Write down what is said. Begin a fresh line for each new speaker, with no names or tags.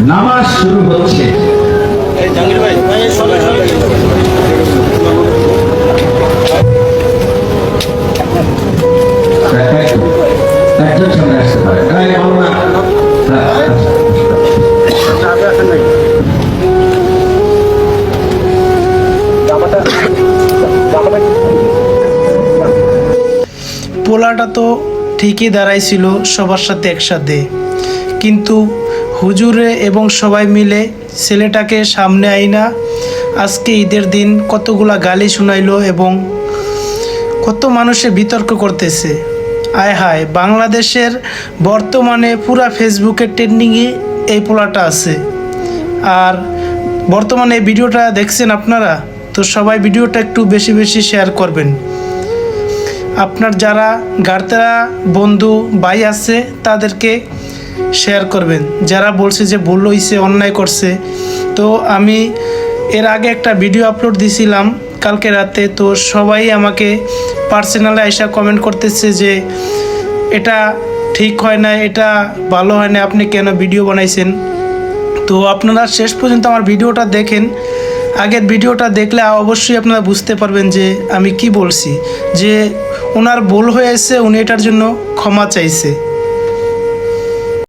নামাজ শুরু হচ্ছে। একজন সামনে আসতে পারে।
পোলাটা তো ঠিকই দাঁড়াইছিল সবার সাথে একসাথে, কিন্তু হুজুরে এবং সবাই মিলে ছেলেটাকে সামনে আইনা আজকে ঈদের দিন কতগুলা গালি শুনাইলো এবং কত মানুষে বিতর্ক করতেছে। আয় হায়, বাংলাদেশের বর্তমানে পুরা ফেসবুকের ট্রেন্ডিংয়ে এই পোলাটা আছে। আর বর্তমানে এই ভিডিওটা দেখছেন আপনারা, তো সবাই ভিডিওটা একটু বেশি বেশি শেয়ার করবেন। আপনার যারা গার্তেরা বন্ধু ভাই আছে তাদেরকে শেয়ার করবেন, যারা বলছে যে ভুল হইছে, অন্যায় করছে। তো আমি এর আগে একটা ভিডিও আপলোড দিছিলাম কালকে রাতে, তো সবাই আমাকে পার্সোনালে আইসা কমেন্ট করতেছে যে এটা ঠিক হয় না, এটা ভালো হয় না, আপনি কেন ভিডিও বানাইছেন। তো আপনারা শেষ পর্যন্ত আমার ভিডিওটা দেখেন। আগের ভিডিওটা দেখলে অবশ্যই আপনারা বুঝতে পারবেন যে আমি কি বলছি, যে ওনার ভুল হয়েছে, উনি এটার জন্য ক্ষমা চাইছে।